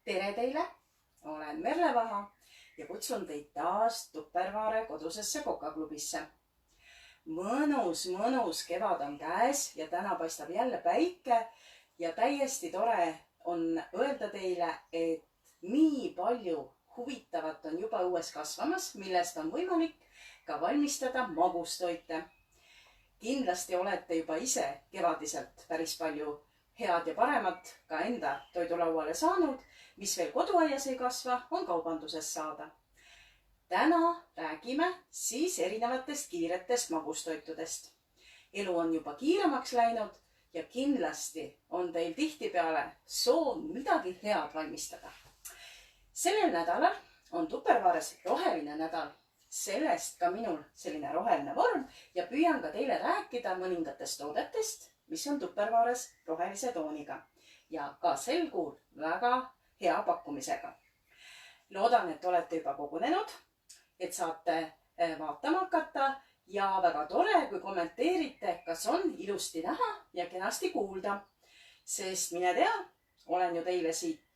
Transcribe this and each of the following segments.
Tere teile, olen Merle Vaha ja kutsun teid taas Tupperware kodusesse kokaklubisse. Mõnus kevad on käes ja täna paistab jälle päike ja täiesti tore on öelda teile, et nii palju huvitavat on juba õues kasvamas, millest on võimalik ka valmistada magustoite. Kindlasti olete juba ise kevadiselt päris palju head ja paremat ka enda toidulauale saanud, mis veel koduaias ei kasva, on kaubanduses saada. Täna räägime siis erinevatest kiiretest magustoitudest. Elu on juba kiiremaks läinud ja kindlasti on teil tihtipeale soov midagi head valmistada. Sellel nädalal on Tupperwares roheline nädal. Sellest ka minul selline roheline vorm ja püüan ka teile rääkida mõningatest toodetest, mis on Tupperwares rohelise tooniga ja ka sel kuul väga hea pakkumisega. Loodan, et olete juba kogunenud, et saate vaatama hakata ja väga tore, kui kommenteerite, kas on ilusti näha ja kenasti kuulda. Sest mine tea, olen ju teile siit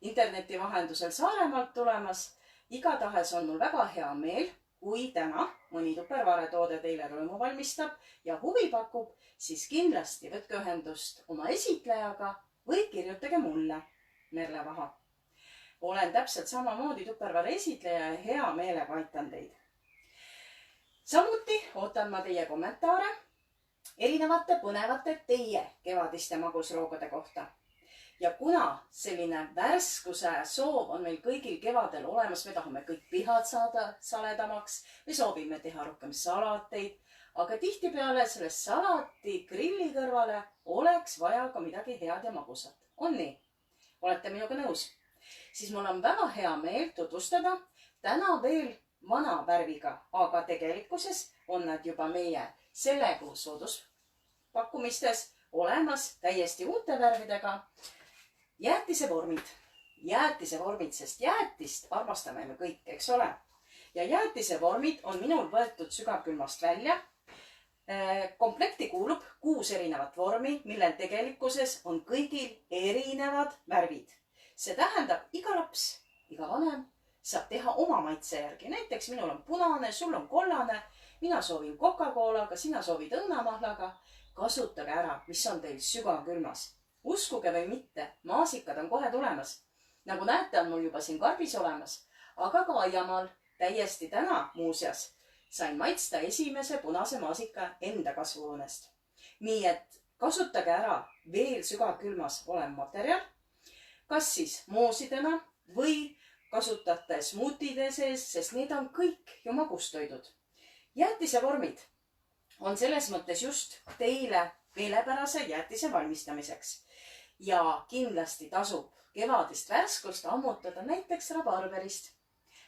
interneti vahendusel Saaremaalt tulemas. Igatahes on mul väga hea meel, kui täna mõni Tupperware toode teile rõõmu valmistab ja huvi pakub, siis kindlasti võtke ühendust oma esitlejaga või kirjutage mulle, Merle Vaha. Olen täpselt samamoodi Tupperware esitleja ja hea meelega aitan teid. Samuti ootan ma teie kommentaare erinevate põnevate teie kevadiste magusroogade kohta. Ja kuna selline värskuse soov on meil kõigil kevadel olemas, me tahame kõik pihad saada saledamaks, me soovime teha rohkem salateid, aga tihtipeale selle salati grilli kõrvale oleks vaja ka midagi head ja magusat. On nii? Olete minuga nõus? Siis mul on väga hea meel tutvustada täna veel vana värviga, aga tegelikkuses on nad juba meie selle kuu sooduspakkumistes olemas täiesti uute värvidega. Jäätisevormid, sest jäätist armastame me kõik, eks ole. Ja jäätisevormid on minul võetud sügavkülmast välja. Komplekti kuulub 6 erinevat vormi, millel tegelikkuses on kõigil erinevad värvid. See tähendab, iga laps, iga vanem saab teha oma maitse järgi. Näiteks minul on punane, sul on kollane, mina soovin Coca-Colaga, sina soovid õunamahlaga. Kasutage ära, mis on teil sügavkülmas. Uskuge või mitte, maasikad on kohe tulemas. Nagu näete, on mul juba siin karbis olemas, aga ka aiamaal täiesti täna muuseas sain maitsta esimese punase maasika enda kasvuhoonest. Nii et kasutage ära veel sügavkülmas olev materjal, kas siis moosidena või kasutate smuutide sees, sest need on kõik ju magustoidud. Jäätisevormid on selles mõttes just teile meelepärase jäätise valmistamiseks. Ja kindlasti tasub kevadist värskust ammutada näiteks rabarberist.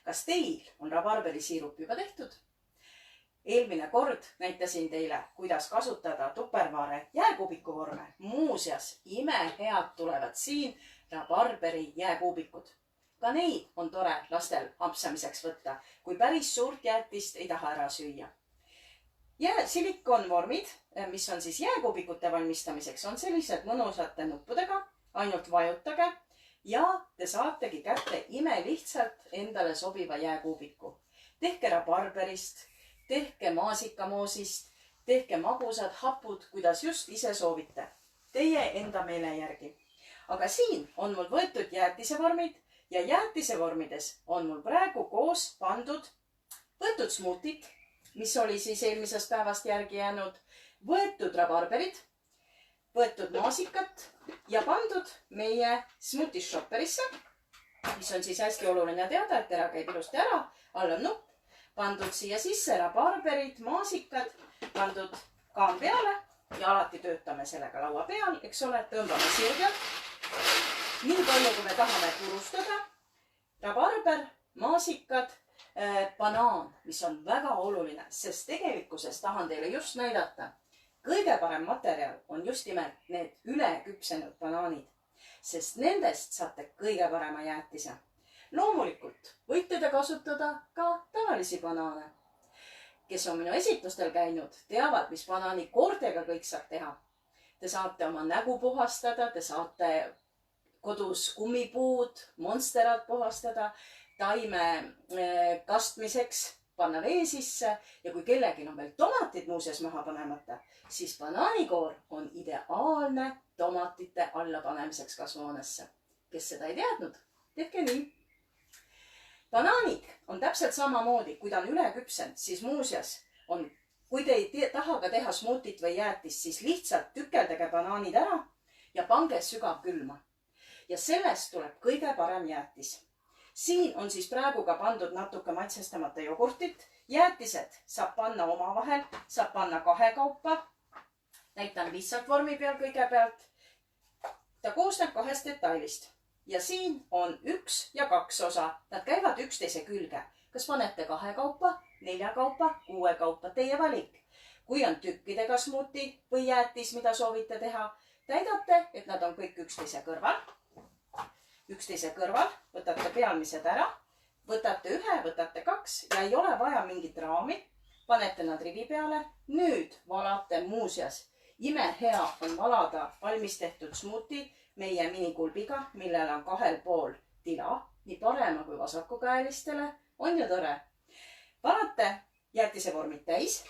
Kas teil on rabarberisiirup juba tehtud? Eelmine kord näitasin teile, kuidas kasutada Tupperware jääkuubiku vorme. Muuseas, imehead tulevad siin rabarberi jääkuubikud. Ka neid on tore lastel ampsamiseks võtta, kui päris suurt jäätist ei taha ära süüa. Ja silikonvormid, mis on siis jääkuubikute valmistamiseks, on sellised mõnusate nuppudega, ainult vajutage ja te saategi kätte imelihtsalt endale sobiva jääkuubiku. Tehke rabarberist, tehke maasikamoosist, tehke magusad hapud, kuidas just ise soovite. Teie enda meele järgi. Aga siin on mul võetud jäätisevormid ja jäätisevormides on mul praegu koos võetud smuutit, mis oli siis eelmisest päevast järgi jäänud, võetud rabarberid, võetud maasikat ja pandud meie smuutis shopperisse, mis on siis hästi oluline teada, et ära käib ilusti ära, all on nupp, pandud siia sisse rabarberid, maasikad, pandud kaan peale ja alati töötame sellega laua peal, eks ole, tõmbame sirgelt. Nii palju, kui me tahame purustada, rabarber, maasikad, banaan, mis on väga oluline, sest tegelikkuses tahan teile just näidata. Kõige parem materjal on just nimelt need üleküpsenud banaanid, sest nendest saate kõige parema jäätise. Loomulikult võite te kasutada ka tavalisi banaane. Kes on minu esitlustel käinud, teavad, mis banaani koortega kõik saab teha. Te saate oma nägu puhastada, te saate kodus kummipuud, monsterad puhastada, taime kastmiseks panna vee sisse ja kui kellelgi on veel tomatid muuseas maha panemata, siis banaanikoor on ideaalne tomatite allapanemiseks kasvuhoonesse. Kes seda ei teadnud, tehke nii. Banaanid on täpselt samamoodi, kui ta on üle küpsenud, siis muuseas on, kui te ei taha ka teha smuutit või jäätist, siis lihtsalt tükeldage banaanid ära ja pange sügavkülma. Ja sellest tuleb kõige parem jäätis. Siin on siis praegu ka pandud natuke maitsestamata jogurtit. Jäätised saab panna omavahel, saab panna kahekaupa. Näitan lihtsalt vormi peal kõigepealt. Ta koosneb 2 detailist. Ja siin on 1 ja 2 osa. Nad käivad üksteise külge. Kas panete 2 kaupa, 4 kaupa, 6 kaupa? Teie valik. Kui on tükkidega smuuti või jäätis, mida soovite teha, täidate, et nad on kõik üksteise kõrval, võtate pealmised ära, võtate 1, võtate 2 ja ei ole vaja mingit raami. Panete nad rivi peale. Nüüd valate muuseas. Imehea on valada valmis tehtud smuuti meie minikulbiga, millel on 2 pool tila, nii parema kui vasakukäelistele. On ju tore? Panete jäätise vormid täis.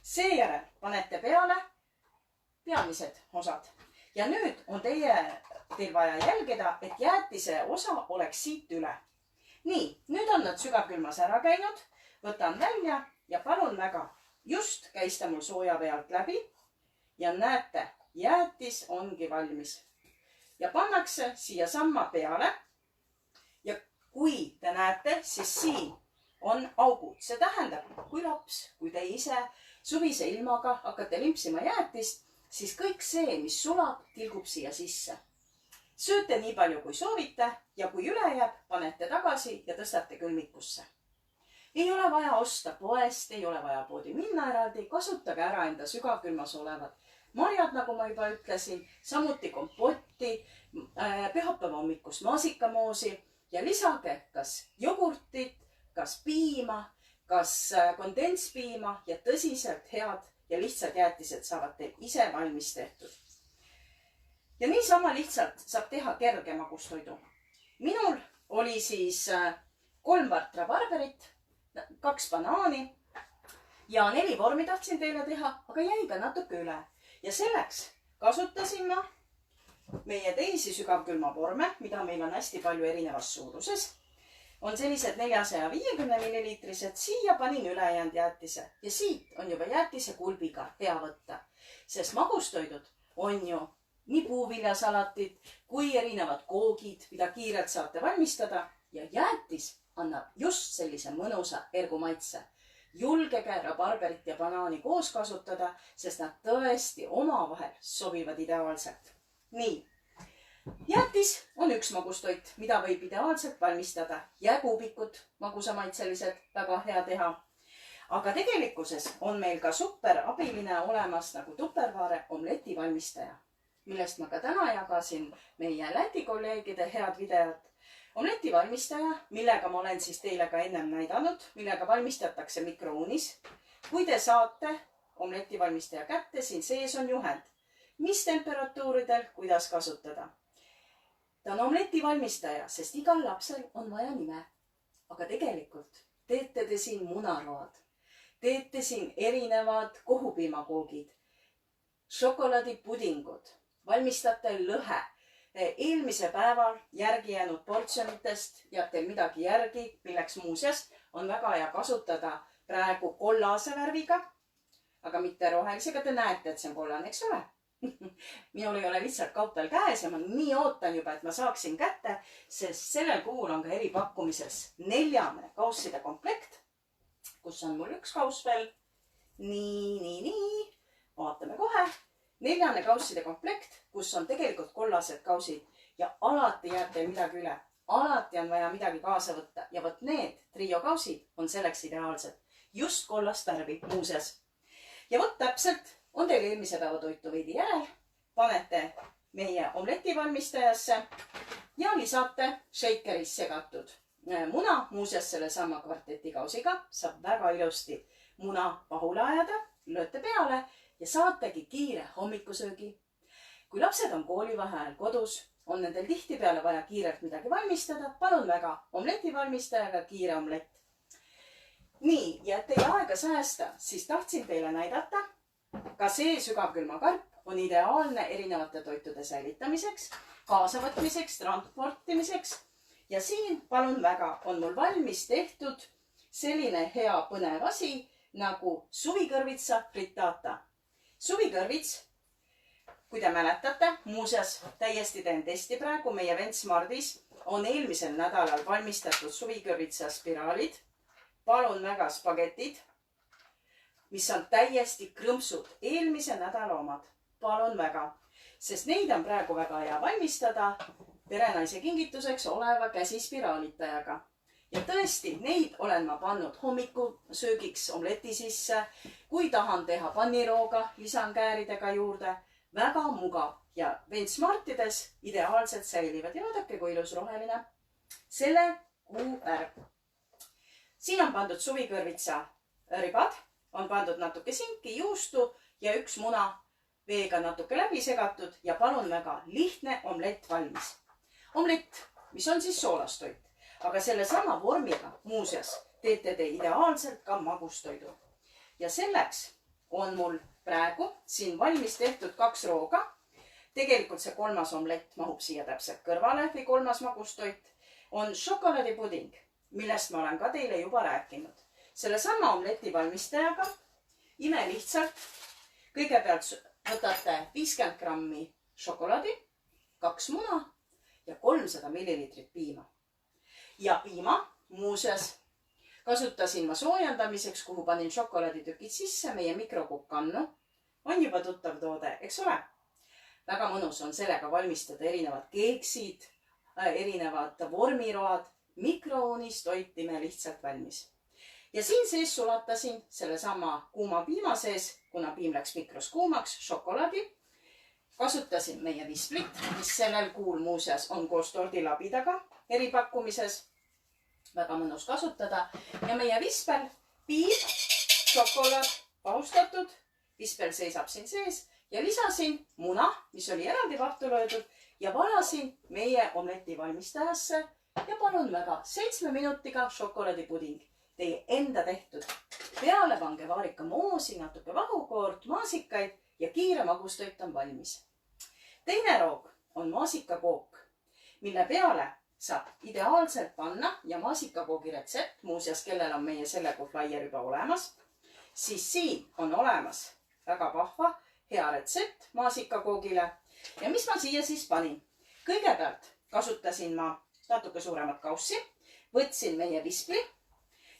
Seejärel panete peale peamised osad. Ja nüüd on teil vaja jälgida, et jäätise osa oleks siit üle. Nii, nüüd on nad sügavkülmas ära käinud. Võtan välja ja palun väga. Just käis ta mul sooja vee alt läbi. Ja näete, jäätis ongi valmis. Ja pannakse siia samma peale. Ja kui te näete, siis siin on augud. See tähendab, kui laps, kui te ise suvise ilmaga hakkate limpsima jäätist, siis kõik see, mis sulab, tilgub siia sisse. Sööte nii palju, kui soovite ja kui üle jääb, panete tagasi ja tõstate külmikusse. Ei ole vaja osta poest, ei ole vaja poodi minna eraldi, kasutage ära enda sügavkülmas olevad marjad, nagu ma juba ütlesin, samuti kompotti, pühapäeva hommikust maasikamoosi ja lisage kas jogurtit, kas piima, kas kondentspiima ja tõsiselt head ja lihtsad jäätised saavad teil ise valmis tehtud. Ja niisama lihtsalt saab teha kerge magustoidu. Minul oli siis 3 vart rabarberit, 2 banaani ja 4 vormi tahtsin teile teha, aga jäi ka natuke üle. Ja selleks kasutasin ma meie teisi sügavkülmavorme, mida meil on hästi palju erinevas suuruses. On sellised 450 milliliitrised, siia panin ülejäänud jäätise ja siit on juba jäätise kulbiga hea võtta. Sest magustoidud on ju nii puuviljasalatid kui erinevad koogid, mida kiirelt saate valmistada ja jäätis annab just sellise mõnusa ergumaitse. Julgege rabarberit ja banaani koos kasutada, sest nad tõesti omavahel sobivad ideaalselt. Nii, jäätis on üks magustoit, mida võib ideaalselt valmistada. Jääkuubikud, magusamaitselised, väga hea teha. Aga tegelikkuses on meil ka super abiline olemas nagu Tupperware omleti valmistaja, millest ma ka täna jagasin meie Läti kolleegide head videot. Omleti valmistaja, millega ma olen siis teile ka ennem näidanud, millega valmistatakse mikrouunis. Kui te saate omleti valmistaja kätte, siin sees on juhend, mis temperatuuridel, kuidas kasutada. Ta on omleti valmistaja, sest igal lapsel on vaja nime. Aga tegelikult teete te siin munaroad, teete siin erinevad kohupiimakoogid, šokolaadipudingud, valmistate lõhe. Eelmise päeval järgi jäänud portsjonitest jääb teil midagi järgi, milleks muuseas on väga hea kasutada praegu kollase värviga, aga mitte rohelisega. Te näete, et see on kollane, eks ole? Minul ei ole lihtsalt kaup veel käes ja ma nii ootan juba, et ma saaksin kätte, sest sellel kuul on ka eripakkumises 4 kausside komplekt, kus on mul 1 kauss veel. Nii. Vaatame kohe. 4 kausside komplekt, kus on tegelikult kollased kausid ja alati jääb teil midagi üle. Alati on vaja midagi kaasa võtta ja võt need trio kausid on selleks ideaalsed. Just kollast värvi muuseas. Ja võt täpselt on teil eelmise päeva toitu veidi järel. Panete meie omleti valmistajasse ja lisate shakeris segatud muna. Muuseas selle sama kvarteti kausiga saab väga ilusti muna pahule ajada, lööte peale ja saategi kiire hommikusöögi. Kui lapsed on koolivaheajal kodus, on nendel tihtipeale vaja kiirelt midagi valmistada. Palun väga, omleti valmistajaga kiire omlett. Nii, ja et teie aega säästa, siis tahtsin teile näidata, ka see sügavkülmakarp on ideaalne erinevate toitude säilitamiseks, kaasavõtmiseks, transportimiseks. Ja siin, palun väga, on mul valmis tehtud selline hea põnev asi nagu suvikõrvitsa frittata. Suvikõrvits, kui te mäletate, muuseas täiesti teen testi praegu, meie vend Smardis on eelmisel nädalal valmistatud suvikõrvitsa spiraalid. Palun väga spagetid, mis on täiesti krõmpsud, eelmise nädala omad. Palun väga, sest neid on praegu väga hea valmistada perenaise kingituseks oleva käsispiraalitajaga. Ja tõesti, neid olen ma pannud hommikusöögiks omleti sisse. Kui tahan teha pannirooga, lisan kääridega juurde. Väga mugav ja vend Smartides ideaalselt säilivad. Ja vaadake, kui ilus roheline selle kuu värv. Siin on pandud suvikõrvitsa ribad, on pandud natuke sinki, juustu ja üks muna veega natuke läbi segatud ja palun väga, lihtne omlett valmis. Omlett, mis on siis soolastoit, aga selle sama vormiga muuseas teete te ideaalselt ka magustoidu. Ja selleks on mul praegu siin valmis tehtud 2 rooga. Tegelikult see 3. omlett mahub siia täpselt kõrvale või 3. magustoit on šokolaadipuding, millest ma olen ka teile juba rääkinud. Selle sama omleti valmistajaga imelihtsalt kõigepealt võtate 50 grammi šokolaadi, 2 muna ja 300 millilitrit piima. Ja piima muuseas kasutasin ma soojendamiseks, kuhu panin šokolaaditükid sisse meie mikrokukkannu. On juba tuttav toode, eks ole? Väga mõnus on sellega valmistada erinevad keeksid, erinevad vormiroad, mikrouunis toit imelihtsalt valmis. Ja siin sees sulatasin selle sama kuuma piima sees, kuna piim läks mikros kuumaks, šokolaadi. Kasutasin meie visplit, mis sellel kuul muuseas on koos tordilabidaga eripakkumises. Väga mõnus kasutada. Ja meie vispel, piim, šokolaad, pahustatud. Vispel seisab siin sees ja lisasin muna, mis oli eraldi vahtu löödud ja valasin meie omleti valmistajasse. Ja palun väga, 7 minutiga šokolaadipuding. Teie enda tehtud. Peale pange vaarika moosi, natuke vahukoort, maasikaid ja kiire magustoit on valmis. Teine roog on maasikakook, mille peale saab ideaalselt panna ja maasikakoogi retsept, muuseas, kellel on meie sellekuu flyer juba olemas, siis siin on olemas väga vahva, hea retsept maasikakoogile. Ja mis ma siia siis panin? Kõigepealt kasutasin ma natuke suuremat kaussi, võtsin meie vispli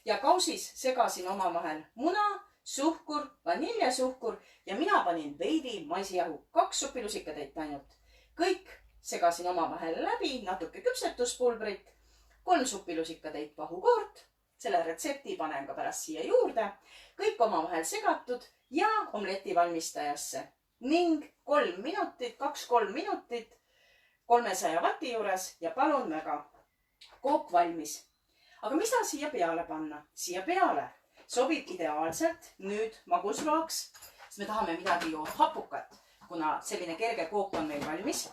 ja kausis segasin omavahel muna, suhkur, vaniljesuhkur ja mina panin veidi maisijahu, 2 supilusikatäit ainult. Kõik segasin omavahel läbi, natuke küpsetuspulbrit, 3 supilusikatäit vahukoort, selle retsepti panen ka pärast siia juurde, kõik omavahel segatud ja omleti valmistajasse ning 3 minutit, 2-3 minutit 300 vati juures ja palun väga, kook valmis. Aga mida siia peale panna? Siia peale sobib ideaalselt nüüd magusroaks, sest me tahame midagi ju hapukat, kuna selline kerge kook on meil valmis.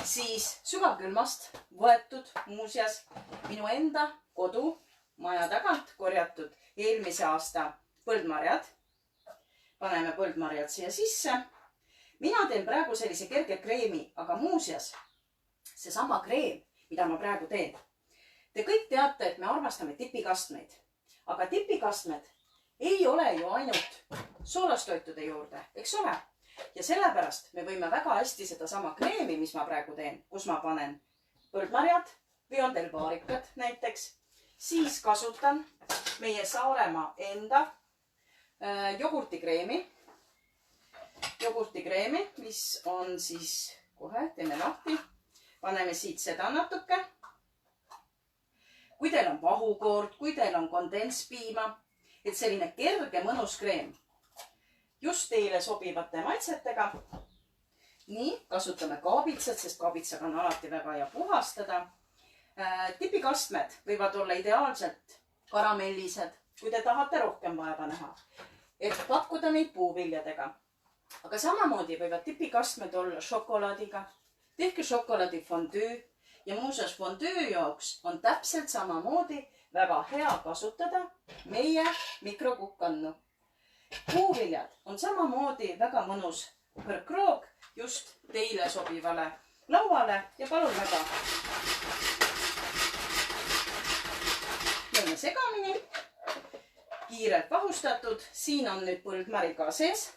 Siis sügavkülmast võetud muuseas minu enda kodu maja tagant korjatud eelmise aasta põldmarjad. Paneme põldmarjad siia sisse. Mina teen praegu sellise kerge kreemi, aga muuseas seesama kreem, mida ma praegu teen. Te kõik teate, et me armastame tipikastmeid, aga tipikastmed ei ole ju ainult soolastoitude juurde, eks ole? Ja sellepärast me võime väga hästi seda sama kreemi, mis ma praegu teen, kus ma panen põldmarjad või on teil vaarikad näiteks, siis kasutan meie Saaremaa enda jogurtikreemi, mis on siis, kohe teeme lahti, paneme siit seda natuke. Kui teil on vahukoort, kui teil on kondenspiima, et selline kerge mõnus kreem just teile sobivate maitsetega. Nii, kasutame kaabitsat, sest kaabitsaga on alati väga hea puhastada. Tipikastmed võivad olla ideaalselt karamellised, kui te tahate rohkem vaeva näha, et pakkuda neid puuviljadega. Aga samamoodi võivad tipikastmed olla šokolaadiga, tehke šokolaadifondüü ja muuseas fondüü jaoks on täpselt samamoodi väga hea kasutada meie mikrokukkannu. Puuviljad on samamoodi väga mõnus kõrkroog just teile sobivale lauale ja palun väga. Lõime segamini, kiirelt vahustatud, siin on nüüd põldmari ka sees.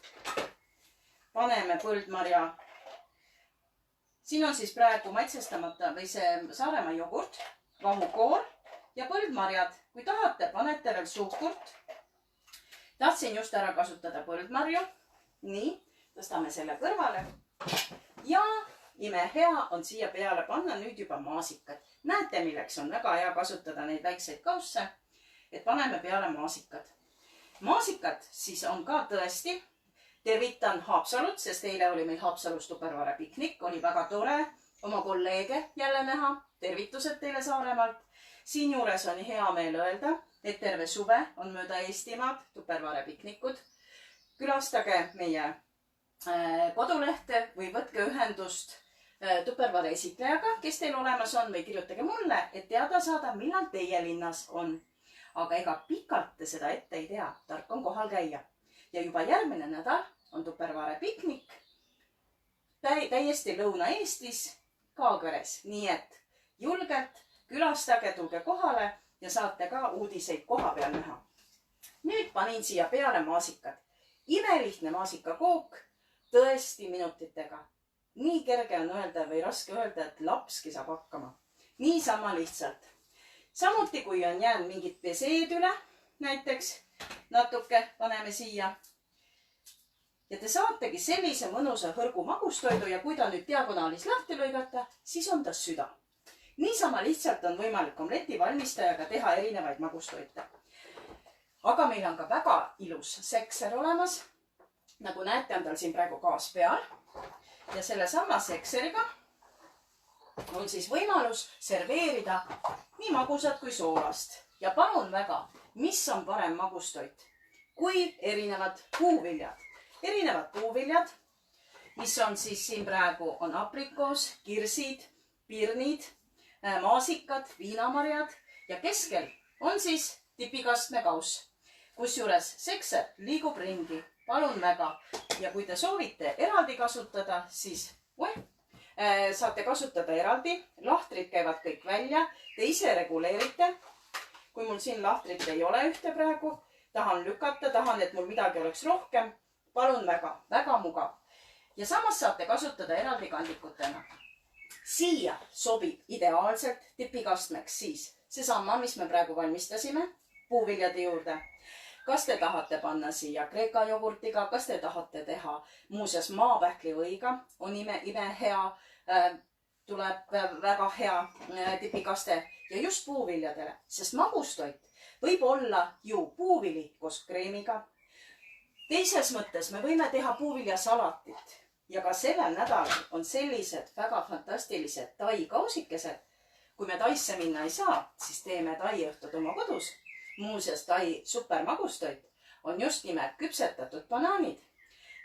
Paneme põldmarja. Siin on siis praegu maitsestamata või see Saaremaa jogurt, vahukoor ja põldmarjad. Kui tahate, panete veel suhkurt. Tahtsin just ära kasutada põldmarju. Nii, tõstame selle kõrvale. Ja imehea on siia peale panna nüüd juba maasikad. Näete, milleks on väga hea kasutada neid väikseid kausse, et paneme peale maasikad. Maasikad siis on ka tõesti. Tervitan Haapsalut, sest eile oli meil Haapsalus Tupperware piknik. Oli väga tore oma kolleege jälle näha. Tervitused teile Saaremaalt. Siin juures on hea meel öelda, et terve suve on mööda Eestimaad Tupperware piknikud. Külastage meie kodulehte või võtke ühendust Tupperware esitlejaga, kes teil olemas on, või kirjutage mulle, et teada saada, millal teie linnas on. Aga ega pikalt te seda ette ei tea, tark on kohal käia. Ja juba järgmine nädal on Tupperware piknik täiesti Lõuna-Eestis Kaagveres. Nii et julgelt külastage, tulge kohale ja saate ka uudiseid koha peal näha. Nüüd panin siia peale maasikad. Imelihtne maasikakook tõesti minutitega. Nii kerge on öelda või raske öelda, et lapski saab hakkama. Niisama lihtsalt. Samuti kui on jäänud mingid peseed üle, näiteks natuke paneme siia. Ja te saategi sellise mõnusa hõrgu magustoidu ja kui ta nüüd diagonaalis lahti lõigata, siis on ta süda. Niisama lihtsalt on võimalik omleti valmistajaga teha erinevaid magustoite. Aga meil on ka väga ilus sekser olemas. Nagu näete, on tal siin praegu gaas peal. Ja selle sama sekseriga on siis võimalus serveerida nii magusat kui soolast. Ja palun väga, mis on parem magustoit kui erinevad puuviljad. Erinevad puuviljad, mis on siis siin praegu on aprikoos, kirsid, pirnid, maasikad, viinamarjad ja keskel on siis tipikastme kauss. Kusjuures sekser liigub ringi. Palun väga. Ja kui te soovite eraldi kasutada, siis saate kasutada eraldi. Lahtrid käivad kõik välja. Te ise reguleerite. Kui mul siin lahtrit ei ole ühte praegu, tahan lükata, tahan, et mul midagi oleks rohkem. Palun väga, väga mugav. Ja samas saate kasutada eraldi kandikutena. Siia sobib ideaalselt tipikastmeks siis seesama, mis me praegu valmistasime puuviljade juurde. Kas te tahate panna siia kreeka jogurtiga, kas te tahate teha muuseas maapähklivõiga, on imehea, tuleb väga hea tipikaste ja just puuviljadele, sest magustoit võib olla ju puuvili koos kreemiga. Teises mõttes me võime teha puuviljasalatit ja ka sellel nädalal on sellised väga fantastilised tai kausikesed. Kui me taisse minna ei saa, siis teeme tai õhtud oma kodus. Muuseas, tai supermagustoit on just nimelt küpsetatud banaanid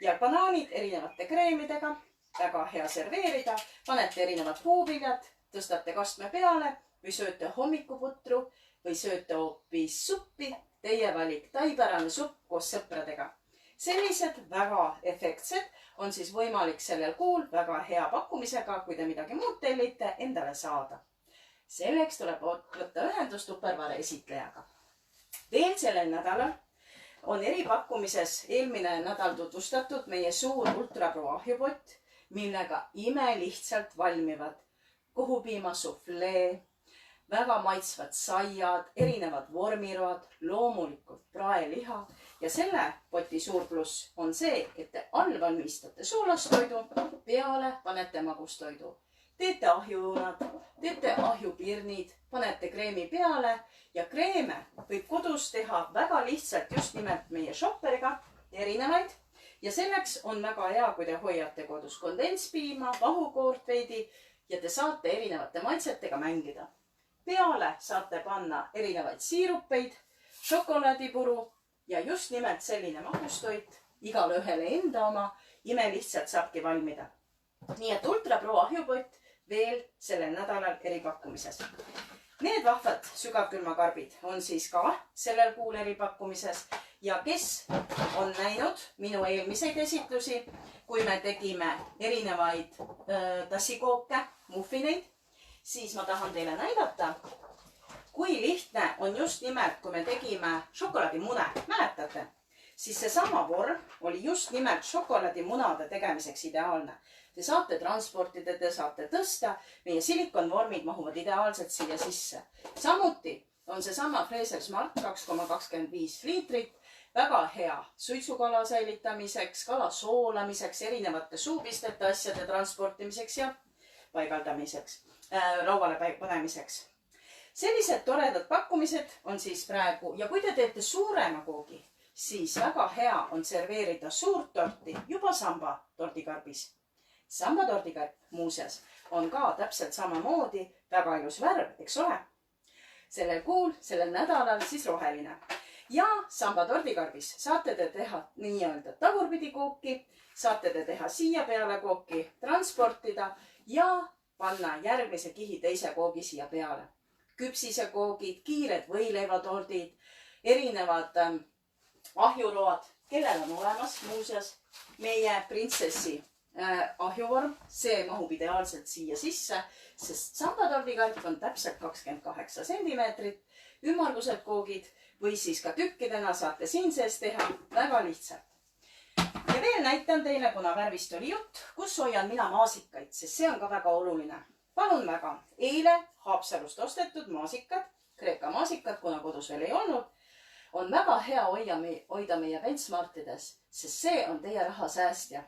ja banaanid erinevate kreemidega, väga hea serveerida. Panete erinevad puuviljad, tõstate kastme peale või sööte hommikuputru või sööte hoopis suppi. Teie valik taipärane supp koos sõpradega. Sellised väga efektsed on siis võimalik sellel kuul väga hea pakkumisega, kui te midagi muud tellite, endale saada. Selleks tuleb võtta ühendust Tupperware esitlejaga. Veel sellel nädalal on eripakkumises eelmine nädal tutvustatud meie suur ultrapro ahjupott, millega imelihtsalt valmivad kohupiima suflee, väga maitsvad saiad, erinevad vormiroad, loomulikult praeliha ja selle poti suur pluss on see, et te allvalmistate soolastoidu, peale panete magustoidu. Teete ahjuõunad, teete ahjupirnid, panete kreemi peale ja kreeme võib kodus teha väga lihtsalt just nimelt meie shopperiga erinevaid. Ja selleks on väga hea, kui te hoiate kodus kondenspiima, vahukoort veidi ja te saate erinevate maitsetega mängida. Peale saate panna erinevaid siirupeid, šokolaadipuru ja just nimelt selline magustoit igale ühele enda oma imelihtsalt saabki valmida. nii et Ultra Pro ahjupott veel sellel nädalal eripakkumises. Need vahvad sügavkülmakarbid on siis ka sellel kuul eripakkumises ja kes on näinud minu eelmiseid esitlusi, kui me tegime erinevaid tassikooke, muffineid, siis ma tahan teile näidata, kui lihtne on just nimelt, kui me tegime šokolaadimune, mäletate, siis seesama vorm oli just nimelt šokolaadimunade tegemiseks ideaalne. Te saate transportida, te saate tõsta, meie silikonvormid mahuvad ideaalselt siia sisse. Samuti on seesama Freezer Smart 2,25 liitrit, väga hea suitsukala säilitamiseks, kala soolamiseks, erinevate suupistete asjade transportimiseks ja paigaldamiseks, lauale panemiseks. Sellised toredad pakkumised on siis praegu ja kui te teete suurema koogi, siis väga hea on serveerida suurt torti juba samba tordikarbis. Samba tordikarp muuseas on ka täpselt samamoodi väga ilus värv, eks ole? Sellel kuul, sellel nädalal siis roheline. Ja samba tordikarbis saate te teha nii-öelda tagurpidi kooki, saate te teha siia peale kooki, transportida ja panna järgmise kihi teise koogi siia peale. Küpsise koogid, kiired võileivatordid, erinevad ahjuroad, kellel on olemas muuseas meie printsessi ahjuvorm, see mahub ideaalselt siia sisse, sest samba tordikarp on täpselt 28 sentimeetrit, ümmargused koogid või siis ka tükkidena saate siin sees teha väga lihtsalt. Ja veel näitan teile, kuna värvist oli jutt, kus hoian mina maasikaid, sest see on ka väga oluline. Palun väga, eile Haapsalust ostetud maasikad, Kreeka maasikad, kuna kodus veel ei olnud, on väga hea hoida meie benchmartides, sest see on teie raha säästja.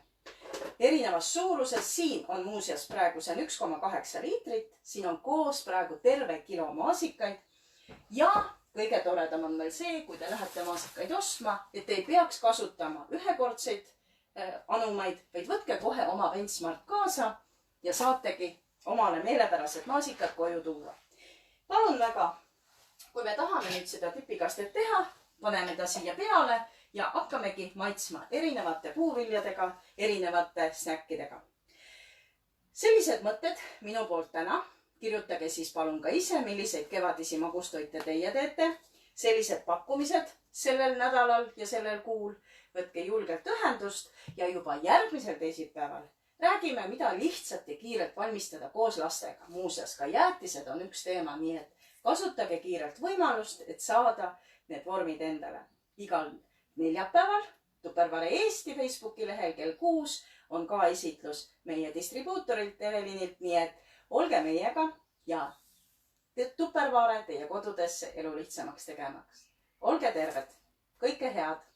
Erinevas suuruses, siin on muuseas praegu see on 1,8 liitrit, siin on koos praegu terve kilo maasikaid ja kõige toredam on veel see, kui te lähete maasikaid ostma, et ei peaks kasutama ühekordseid anumaid, vaid võtke kohe oma benchmark kaasa ja saategi omale meelepärased maasikad koju tuua. Palun väga, kui me tahame nüüd seda tipikastet teha, paneme ta siia peale ja hakkamegi maitsma erinevate puuviljadega, erinevate snäkkidega. Sellised mõtted minu poolt täna. Kirjutage siis palun ka ise, milliseid kevadisi magustoite teie teete. Sellised pakkumised sellel nädalal ja sellel kuul. Võtke julgelt ühendust ja juba järgmisel teisipäeval räägime, mida lihtsalt ja kiirelt valmistada koos lastega. Muuseas, ka jäätised on üks teema, nii et kasutage kiirelt võimalust, et saada need vormid endale. Igal neljapäeval Tupperware Eesti Facebooki lehel kell 6 on ka esitlus meie distribuutorilt Evelinilt, nii et olge meiega ja Tupperware teie kodudesse elu lihtsamaks tegemaks. Olge terved, kõike head!